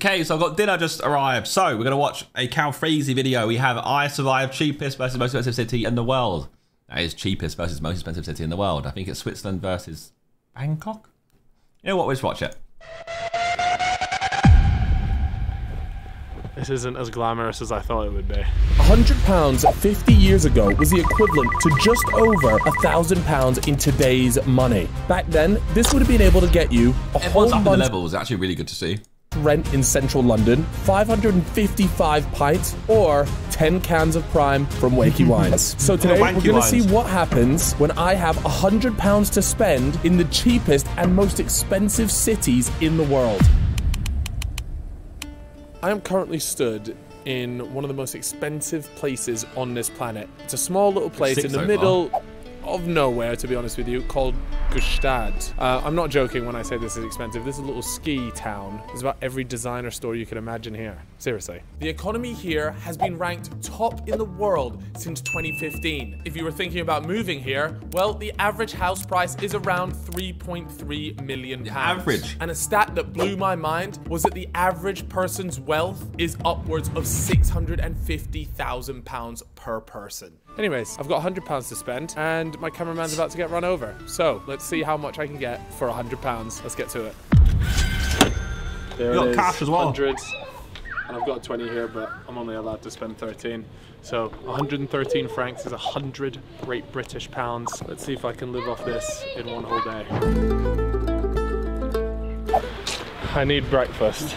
Okay, so I've got dinner just arrived. So we're going to watch a Calfreezy video. We have I survived cheapest versus most expensive city in the world. That is cheapest versus most expensive city in the world. I think it's Switzerland versus Bangkok. You know what, we'll just watch it. This isn't as glamorous as I thought it would be. £100 50 years ago was the equivalent to just over £1,000 in today's money. Back then, this would have been able to get you a Everyone's whole up in the month's levels. Actually really good to see. rent in central London, 555 pints, or 10 cans of Prime from Wakey Wines. So today, we're going to see what happens when I have £100 to spend in the cheapest and most expensive cities in the world. I am currently stood in one of the most expensive places on this planet. It's a small little place in the middle of nowhere, to be honest with you, called Gstaad. I'm not joking when I say this is expensive. This is a little ski town. There's about every designer store you can imagine here. Seriously. The economy here has been ranked top in the world since 2015. If you were thinking about moving here, well, the average house price is around £3.3 million. The average. And a stat that blew my mind was that the average person's wealth is upwards of £650,000 per person. Anyways, I've got £100 to spend, and my cameraman's about to get run over. So let's see how much I can get for £100. Let's get to it. There you it got is, cash as well. Hundreds, and I've got 20 here, but I'm only allowed to spend 13. So 113 francs is 100 Great British pounds. Let's see if I can live off this in one whole day. I need breakfast.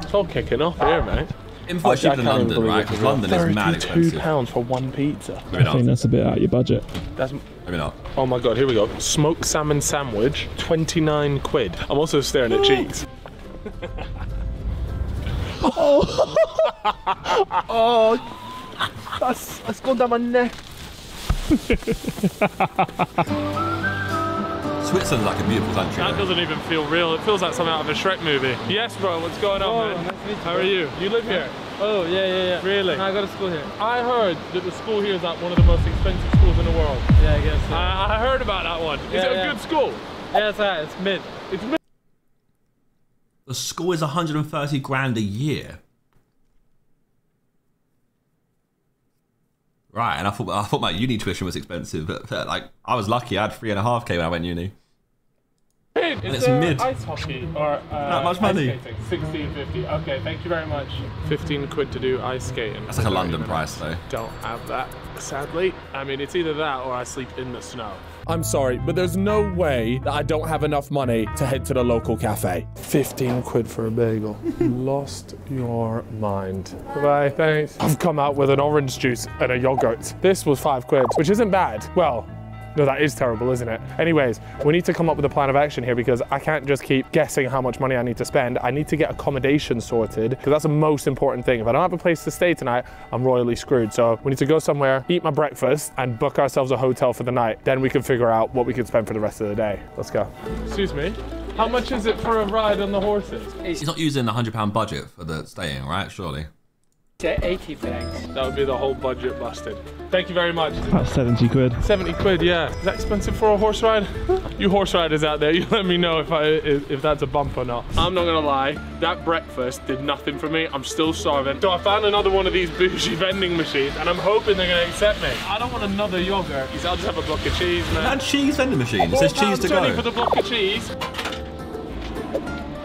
It's all kicking off here, mate. Info cheaper than London, right? Because London is mad expensive. £32 for one pizza. Maybe not. I think that's a bit out of your budget. That's Maybe not. Oh my god, here we go. Smoked salmon sandwich, 29 quid. I'm also staring at cheeks. Oh, that's gone down my neck. Switzerland's like a beautiful country. That doesn't even feel real. It feels like something out of a Shrek movie. Yes, bro, what's going on, man? Nice to meet you. How are you? You live here? Oh, yeah. Really? I go to school here. I heard that the school here is like one of the most expensive schools in the world. Yeah, I guess so. I heard about that one. Is it a good school? Yeah, it's alright. It's mid. It's mid. The school is 130 grand a year. Right, and I thought my uni tuition was expensive, but like I was lucky. I had 3.5K when I went uni. And it's mid. Ice hockey or that much money. Ice skating, 16.50. Okay, thank you very much. 15 quid to do ice skating. That's like a London price, though. Don't have that, sadly. I mean, it's either that or I sleep in the snow. I'm sorry, but there's no way that I don't have enough money to head to the local cafe. 15 quid for a bagel. Lost your mind. Bye-bye, thanks. I've come out with an orange juice and a yogurt. This was 5 quid, which isn't bad. Well, no, that is terrible, isn't it? Anyways, we need to come up with a plan of action here because I can't just keep guessing how much money I need to spend. I need to get accommodation sorted because that's the most important thing. If I don't have a place to stay tonight, I'm royally screwed. So we need to go somewhere, eat my breakfast, and book ourselves a hotel for the night. Then we can figure out what we can spend for the rest of the day. Let's go. Excuse me, how much is it for a ride on the horses? He's not using the £100 budget for the staying, right? Surely. 80 francs. That would be the whole budget busted. Thank you very much. About 70 quid. 70 quid, yeah. Is that expensive for a horse ride? You horse riders out there, you let me know if that's a bump or not. I'm not gonna lie, that breakfast did nothing for me. I'm still starving. So I found another one of these bougie vending machines and I'm hoping they're gonna accept me. I don't want another yogurt. I'll just have a block of cheese, man. That cheese vending machine. It says cheese to go. for the block of cheese.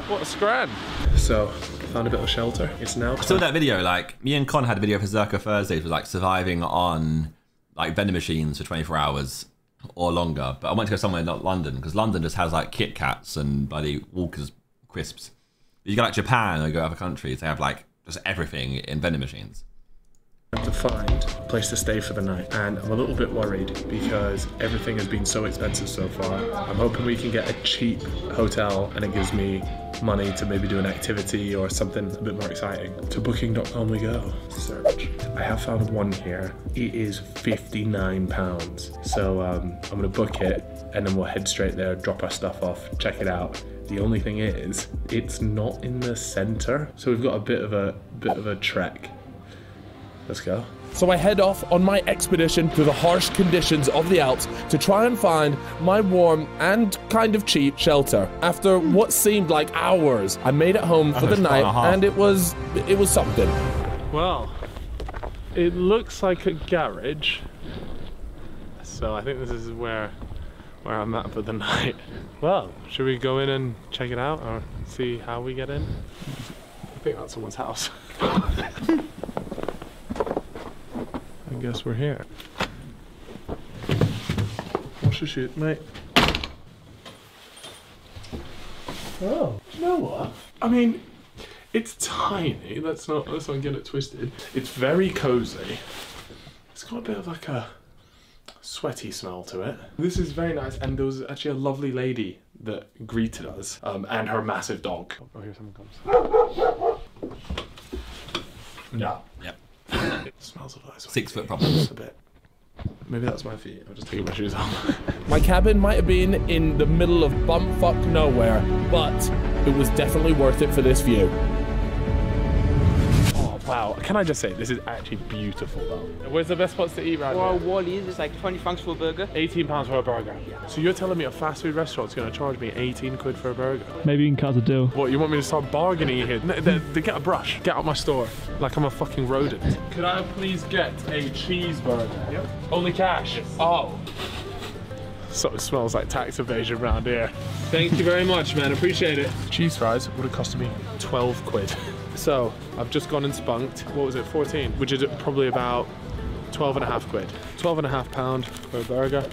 What a scran. So, found a bit of shelter. It's now. I saw that video, like, me and Con had a video for Zerkaa Thursdays, was like surviving on like vending machines for 24 hours or longer. But I went to go somewhere not London, because London just has like Kit Kats and bloody Walker's crisps. You go like Japan or you go other countries, they have like just everything in vending machines. I have to find a place to stay for the night, and I'm a little bit worried because everything has been so expensive so far. I'm hoping we can get a cheap hotel and it gives me money to maybe do an activity or something a bit more exciting. To booking.com we go. Search. I have found one here. It is £59. So I'm gonna book it and then we'll head straight there, drop our stuff off, check it out. The only thing is, it's not in the center, so we've got a bit of a trek. Let's go. So I head off on my expedition through the harsh conditions of the Alps to try and find my warm and kind of cheap shelter. After what seemed like hours, I made it home for the night, and it was something. Well, it looks like a garage, so I think this is where I'm at for the night. Well, should we go in and check it out, or see how we get in? I think that's someone's house. I guess we're here. What's the shoot, mate? Oh, you know what? I mean, it's tiny. Let's not get it twisted. It's very cozy. It's got a bit of like a sweaty smell to it. This is very nice, and there was actually a lovely lady that greeted us, and her massive dog. Oh, here someone comes. No. Yep. It smells of ice. 6 foot problems. A bit. Maybe that's my feet. I'll just take my shoes off. My cabin might have been in the middle of bumfuck nowhere, but it was definitely worth it for this view. Oh wow! Can I just say this is actually beautiful though. Where's the best spots to eat right For now? Wally's, it's like 20 francs for a burger. £18 for a burger. So you're telling me a fast food restaurant's going to charge me 18 quid for a burger? Maybe you can cut a deal. What, you want me to start bargaining here? They get a brush. Get out my store. Like I'm a fucking rodent. Could I please get a cheeseburger? Yep. Only cash? Yes. Oh. So it smells like tax evasion around here. Thank you very much, man. Appreciate it. Cheese fries would have cost me 12 quid. So I've just gone and spunked. What was it? 14, which is probably about 12.5 quid. 12.5 £12 for a burger.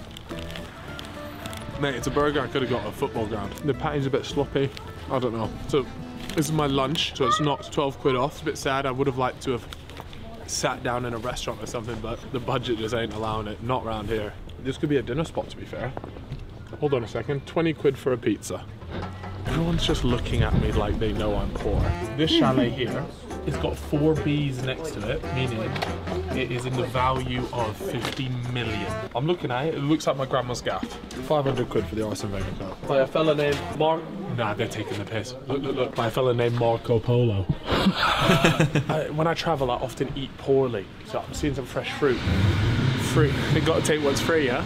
Mate, it's a burger I could have got at a football ground. The patty's a bit sloppy. I don't know. So this is my lunch, so it's not 12 quid off. It's a bit sad. I would have liked to have sat down in a restaurant or something, but the budget just ain't allowing it. Not around here. This could be a dinner spot, to be fair. Hold on a second. 20 quid for a pizza. Everyone's just looking at me like they know I'm poor. This chalet here, it's got 4 Bs next to it, meaning it is in the value of 50 million. I'm looking at it, it looks like my grandma's gaff. 500 quid for the Arsene Wenger car. By a fella named Mark... Nah, they're taking the piss. Look. By a fella named Marco Polo. When I travel, I often eat poorly. So I'm seeing some fresh fruit. Free. They gotta take what's free, yeah?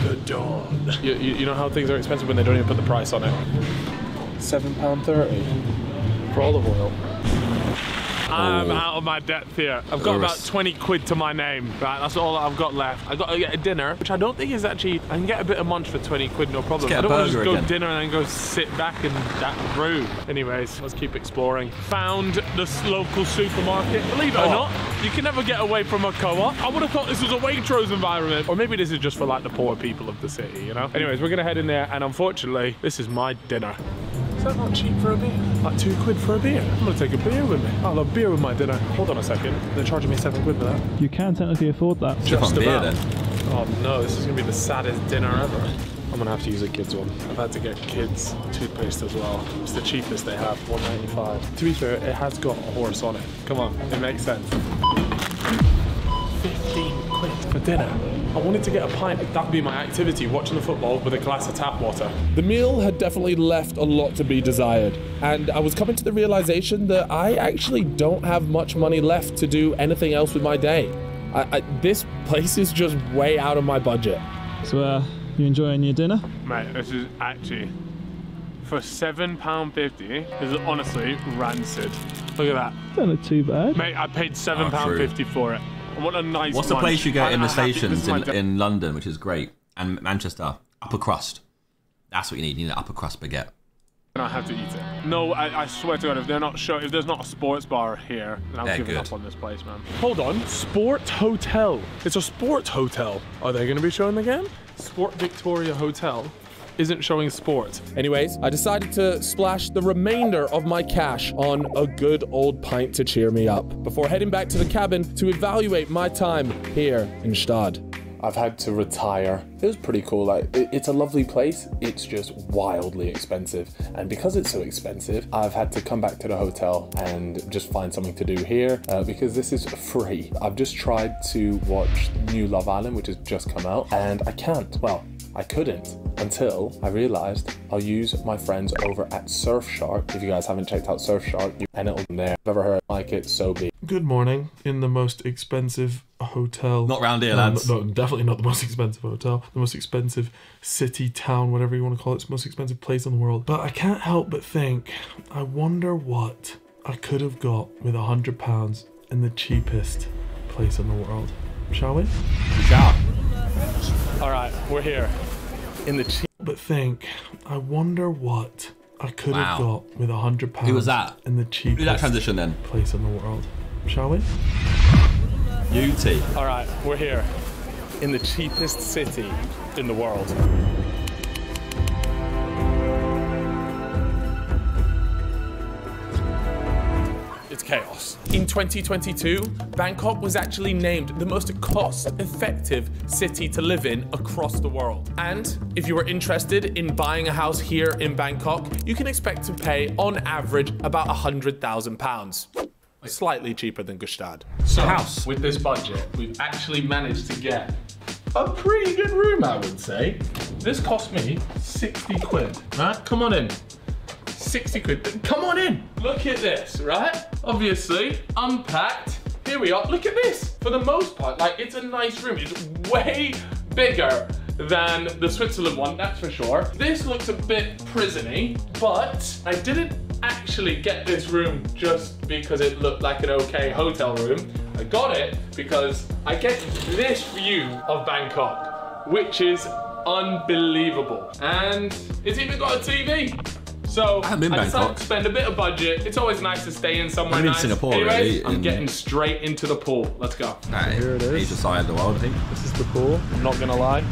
The dawn. You know how things are expensive when they don't even put the price on it? £7.30 for olive oil. I'm out of my depth here. I've got about 20 quid to my name. Right, that's all I've got left. I've got to get a dinner, which I don't think is actually... I can get a bit of munch for 20 quid, no problem. I don't want to just go dinner and then go sit back in that room. Anyways, let's keep exploring. Found this local supermarket. Believe it or not, you can never get away from a co-op. I would have thought this was a Waitrose environment. Or maybe this is just for like the poor people of the city, you know? Anyways, we're going to head in there, and unfortunately, this is my dinner. Is that not cheap for a beer? Like 2 quid for a beer? I'm gonna take a beer with me. I'll have beer with my dinner. Hold on a second. They're charging me 7 quid for that. You can technically afford that. Just beer, about. then. Oh no, this is gonna be the saddest dinner ever. I'm gonna have to use a kids one. I've had to get kids toothpaste as well. It's the cheapest they have, £1.95. To be fair, it has got a horse on it. Come on, it makes sense. 15 quid for dinner. I wanted to get a pint. That'd be my activity, watching the football with a glass of tap water. The meal had definitely left a lot to be desired, and I was coming to the realization that I actually don't have much money left to do anything else with my day. This place is just way out of my budget. So, you enjoying your dinner? Mate, this is actually... For £7.50, this is honestly rancid. Look at that. Don't look too bad. Mate, I paid £7.50 for it. I want a nice What's the lunch. place you get in the stations in London, which is great, and Manchester? Upper crust. That's what you need. You need an upper crust baguette. And I have to eat it. No, I swear to God, if there's not a sports bar here, then I'm giving up on this place, man. Hold on, Sport Hotel. It's a sports hotel. Are they going to be showing the game? Sport Victoria Hotel isn't showing sport. Anyways, I decided to splash the remainder of my cash on a good old pint to cheer me up before heading back to the cabin to evaluate my time here in Stad. I've had to retire. It was pretty cool. Like, it's a lovely place. It's just wildly expensive. And because it's so expensive, I've had to come back to the hotel and just find something to do here because this is free. I've just tried to watch new Love Island, which has just come out, and I can't. Well, I couldn't until I realized I'll use my friends over at Surfshark. If you guys haven't checked out Surfshark, and it'll be there. If you've ever heard like it, so be. Good morning in the most expensive hotel. Not round here, lads. No, definitely not the most expensive hotel. The most expensive city, town, whatever you want to call it. It's the most expensive place in the world. But I can't help but think, I wonder what I could have got with £100 in the cheapest place in the world. Shall we? Yeah. All right, we're here in the cheap. But think, I wonder what I could have got with £100 Who was that? in the cheapest Who did that transition then? place in the world. Shall we? UT. All right, we're here in the cheapest city in the world. It's chaos. In 2022, Bangkok was actually named the most cost-effective city to live in across the world. And if you were interested in buying a house here in Bangkok, you can expect to pay, on average, about £100,000. Slightly cheaper than Gstaad. So, house. with this budget, we've actually managed to get a pretty good room, I would say. This cost me 60 quid, right? Come on in. 60 quid, come on in. Look at this, right? Obviously, unpacked. Here we are, look at this. For the most part, like, it's a nice room. It's way bigger than the Switzerland one, that's for sure. This looks a bit prison-y, but I didn't actually get this room just because it looked like an okay hotel room. I got it because I get this view of Bangkok, which is unbelievable. And it's even got a TV. So I decided to spend a bit of budget. It's always nice to stay in somewhere I'm in nice. Singapore, Anyways, really, I'm getting straight into the pool. Let's go. Here it is. Asia side of the world, I think. This is the pool. I'm not gonna lie,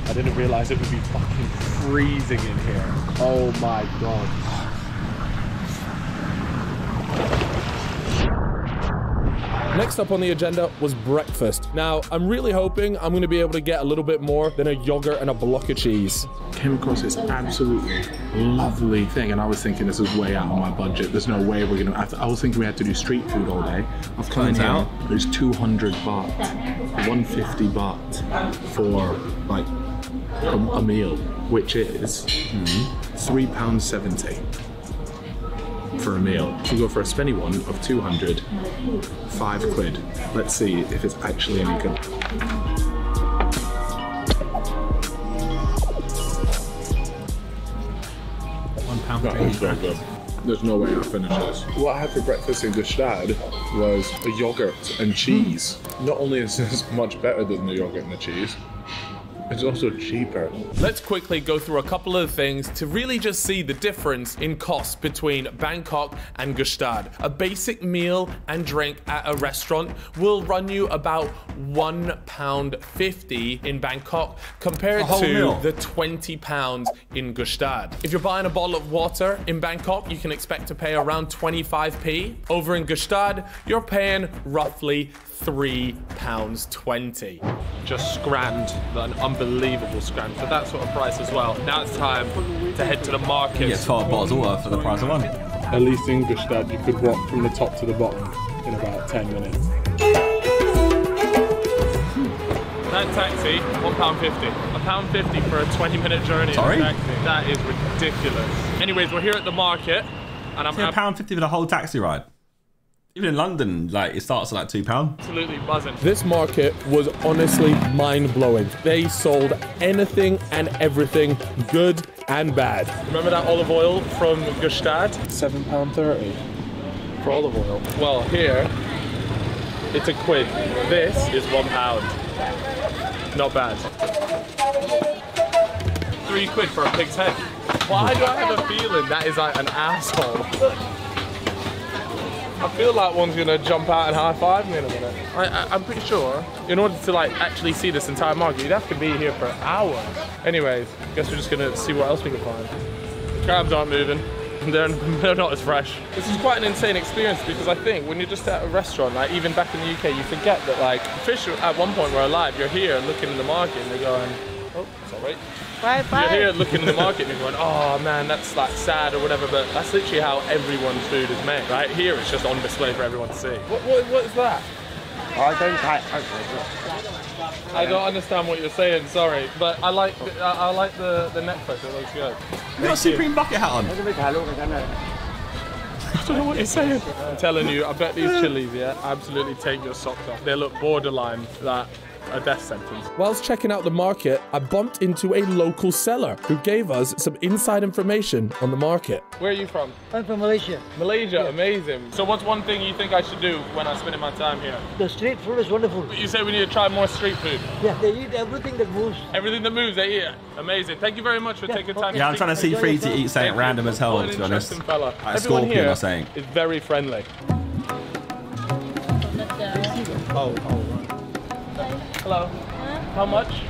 I didn't realize it would be fucking freezing in here. Oh my god. Next up on the agenda was breakfast. Now, I'm really hoping I'm gonna be able to get a little bit more than a yogurt and a block of cheese. Came across this absolutely lovely thing, and I was thinking this is way out of my budget. There's no way we're gonna. I was thinking we had to do street food all day. I've come in here. There's 200 baht, 150 baht for like a meal, which is £3.70 for a meal. If we go for a spenny one of 200, 5 quid. Let's see if it's actually any good. That was very good. There's no way I'll finish this. What I had for breakfast in Gstaad was a yogurt and cheese. Not only is this much better than the yogurt and the cheese, it's also cheaper. Let's quickly go through a couple of things to really just see the difference in cost between Bangkok and Gstaad. A basic meal and drink at a restaurant will run you about £1.50 in Bangkok compared to the £20 in Gstaad. If you're buying a bottle of water in Bangkok, you can expect to pay around 25p. Over in Gstaad, you're paying roughly £3.20. Just scrammed, an unbelievable scram for that sort of price as well. Now it's time to head to the market. You get 12 bottles of water for the price of one. At least in Gstaad, you could walk from the top to the bottom in about 10 minutes. That taxi, £1.50. £1.50 for a 20-minute journey. Sorry? In a taxi. That is ridiculous. Anyways, we're here at the market, and I'm £1.50 for the whole taxi ride. Even in London, like, it starts at like £2. absolutely buzzing. This market was honestly mind-blowing. They sold anything and everything, good and bad. Remember that olive oil from Gstaad? £7.30 for olive oil. Well, here, it's a quid. This is £1. Not bad. 3 quid for a pig's head. Why do I have a feeling that is like an asshole? I feel like one's gonna jump out and high five me in a minute. I'm pretty sure in order to like actually see this entire market, you'd have to be here for hours. Anyways, guess we're just gonna see what else we can find. Crabs aren't moving. They're not as fresh. This is quite an insane experience because I think when you're just at a restaurant, like even back in the UK, you forget that like fish at one point were alive. You're here looking in the market and they're going, oh, it's all right. Bye, bye. You're here looking in the market and you're going, oh man, that's like sad or whatever, but that's literally how everyone's food is made, right? Here it's just on display for everyone to see. What is that? I don't understand what you're saying, sorry, but I like the necklace, it looks good. You got a Supreme bucket hat on. I don't know what he's saying. I'm telling you, I bet these chilies, yeah, absolutely take your socks off. They look borderline that a death sentence. Whilst checking out the market, I bumped into a local seller who gave us some inside information on the market. Where are you from? I'm from Malaysia. Malaysia, yeah. Amazing. So what's one thing you think I should do when I'm spending my time here? The street food is wonderful. You say we need to try more street food? Yeah, they eat everything that moves. Everything that moves, they eat it. Amazing. Thank you very much for taking time. Yeah, I'm trying to see Freezy eat something random as hell, to be honest. Fella. Like a scorpion or something. Is very friendly. Oh, right. Hello. How much?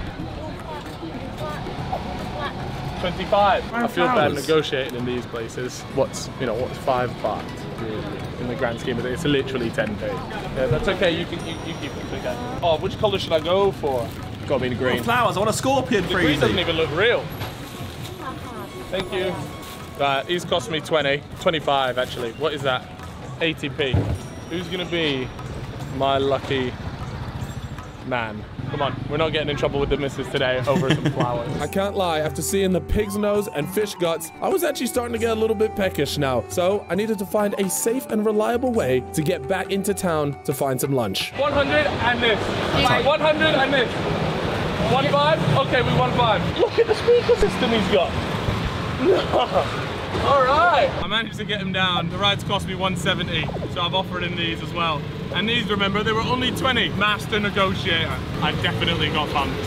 25. I feel bad negotiating in these places. What's 5 baht really, in the grand scheme of it? It's literally 10p. Yeah, that's okay. You keep it. Okay. Oh, which colour should I go for? Gotta be the green. Oh, flowers. I want a scorpion. The green doesn't even look real. Thank you. Right, these cost me 25 actually. What is that? 80p. Who's gonna be my lucky man? Come on, we're not getting in trouble with the missus today over some flowers. I can't lie, after seeing the pig's nose and fish guts, I was actually starting to get a little bit peckish now. So I needed to find a safe and reliable way to get back into town to find some lunch. 100 and this. 100 and this. 1.5? Okay, we 1.5. Look at the speaker system he's got. No. All right. I managed to get him down. The rides cost me 170, so I've offered him these as well. And these, remember, they were only 20. Master negotiator. I definitely got bumped.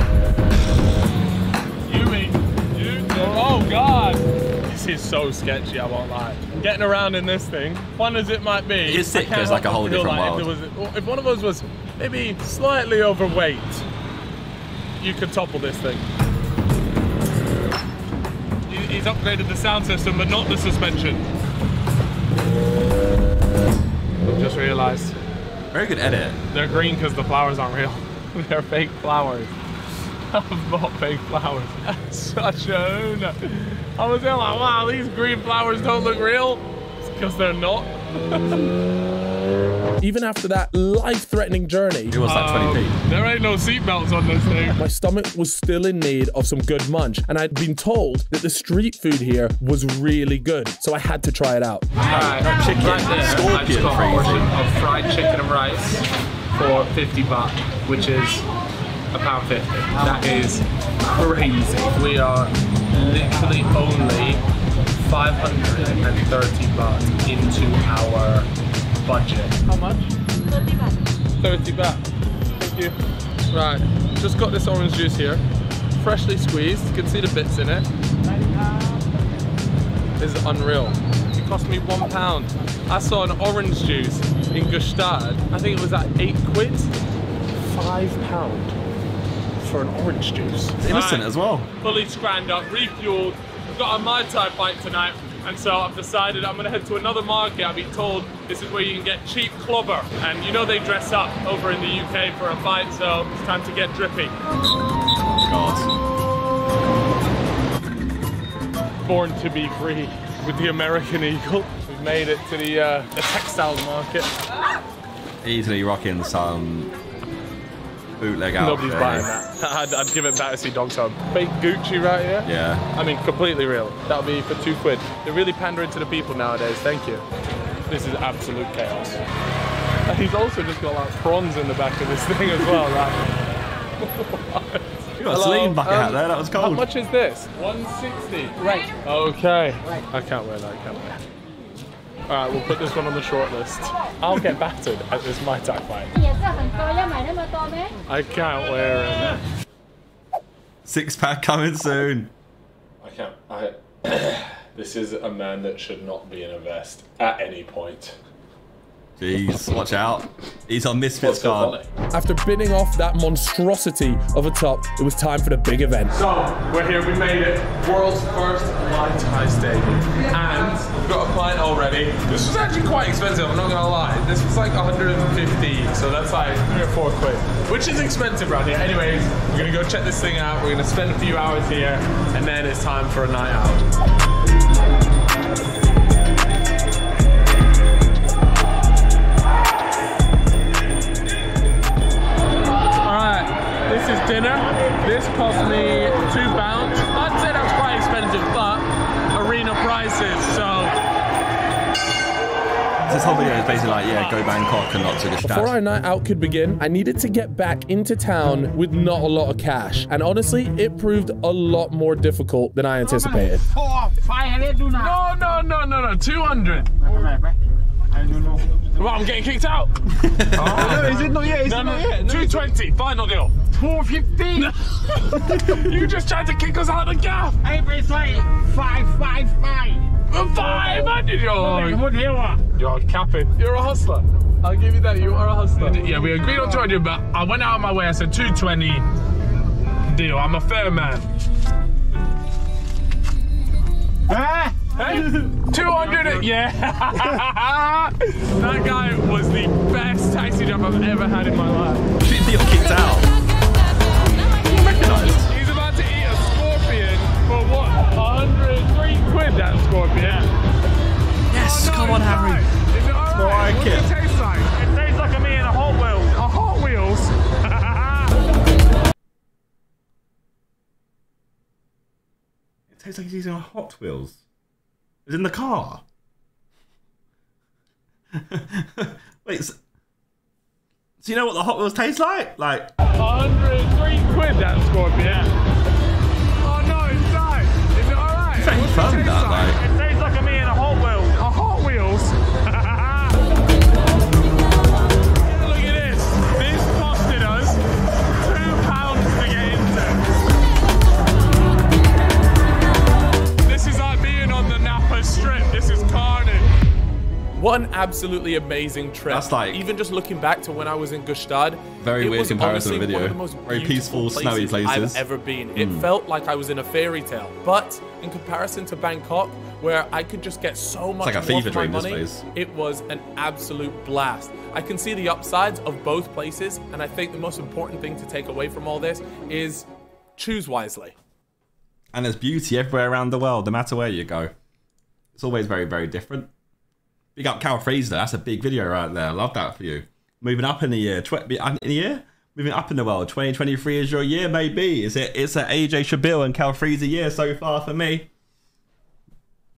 Oh God. This is so sketchy, I won't lie. Getting around in this thing, fun as it might be. It's sick, there's like a whole different world. If one of us was maybe slightly overweight, you could topple this thing. He's upgraded the sound system, but not the suspension. I've just realised. Very good edit. They're green because the flowers aren't real. They're fake flowers. I've bought fake flowers. That's such a owner. I was there like, wow, these green flowers don't look real. It's because they're not. Even after that life-threatening journey, it was like 20p. There ain't no seatbelts on this thing. My stomach was still in need of some good munch, and I'd been told that the street food here was really good, so I had to try it out. Alright, chicken, right there, scorpion, I just got a portion of fried chicken and rice for 50 baht, which is £1.50. That is crazy. We are literally only 530 baht into our budget. How much? 30 baht. 30 baht. Thank you. Right, just got this orange juice here. Freshly squeezed. You can see the bits in it. This is unreal. It cost me £1. I saw an orange juice in Gustad. I think it was at 8 quid. £5 for an orange juice. Innocent as well. Fully scranned up, refueled. We've got a Mai Tai fight tonight. And so I've decided I'm gonna head to another market. I've been told this is where you can get cheap clobber. And you know they dress up over in the UK for a fight, so it's time to get drippy. God. Born to be free with the American Eagle. We've made it to the textile market. Easily rocking some bootleg outfit. Nobody's buying that. I'd give it back to see Dog's Home. Fake Gucci right here. Yeah. I mean, completely real. That'll be for 2 quid. They're really pandering to the people nowadays. Thank you. This is absolute chaos. And he's also just got like prawns in the back of this thing as well, right? You got a Celine bucket hat there. That was cold. How much is this? 160. Right. Okay. Right. I can't wear that. I can't wear. All right, we'll put this one on the short list. I'll get battered at this Mai Tai fight. I can't wear it. 6-pack coming soon. I can't. This is a man that should not be in a vest at any point. Jeez, watch out. He's on Misfits card. After bidding off that monstrosity of a top, it was time for the big event. So, we're here, we made it. World's first Mai Tai stadium. And we've got a client already. This was actually quite expensive, I'm not gonna lie. This was like 150, so that's like 3 or 4 quid. Which is expensive around here. Anyways, we're gonna go check this thing out. We're gonna spend a few hours here, and then it's time for a night out. This is dinner. This cost me £2. I'd say that's quite expensive, but arena prices, so This whole video is basically like, yeah, go Bangkok and not to Gstaad. Before our night out could begin, I needed to get back into town with not a lot of cash. And honestly, it proved a lot more difficult than I anticipated. No, 200. Well, I'm getting kicked out. No, is it not yet? Is it not yet? 220, final deal. 450. You just tried to kick us out of the gaff. It's like 555. 500, you're capping. You're a hustler. I'll give you that. You are a hustler. Yeah, we agreed on 200, but I went out of my way. I said 220. Deal. I'm a fair man. Hey, 200. Yeah. That guy was the best taxi job I've ever had in my life. Deal kicked out. Recognised. He's about to eat a scorpion for what? 103 quid, that scorpion. Yes, Oh, no, come on, Harry. Is it alright? alright, What does it taste like? It tastes like me in a Hot Wheels. A Hot Wheels? It tastes like he's using a Hot Wheels. It's in the car. Wait, so you know what the Hot Wheels taste like? Like 103 quid, that scorpion. Oh no, it's died. Is it alright? It's actually fun, that, like. It tastes like me in a Hot Wheels. A Hot Wheels? Look at this. This costed us £2 to get into. This is like being on the Napa Strip. This is carnage. What an absolutely amazing trip. That's like, even just looking back to when I was in Gstaad, very weird comparison video. One of the most very peaceful, snowy places I've ever been. It felt like I was in a fairy tale. But in comparison to Bangkok, where I could just get so much like a more fever for my dream, money, this place. it was an absolute blast. I can see the upsides of both places, and I think the most important thing to take away from all this is choose wisely. And there's beauty everywhere around the world, no matter where you go. It's always very, very different. Big up Calfreezy, that's a big video right there. I love that for you. Moving up in the year, moving up in the world. 2023 is your year, maybe. It's a AJ Shabil and Calfreezy year so far for me.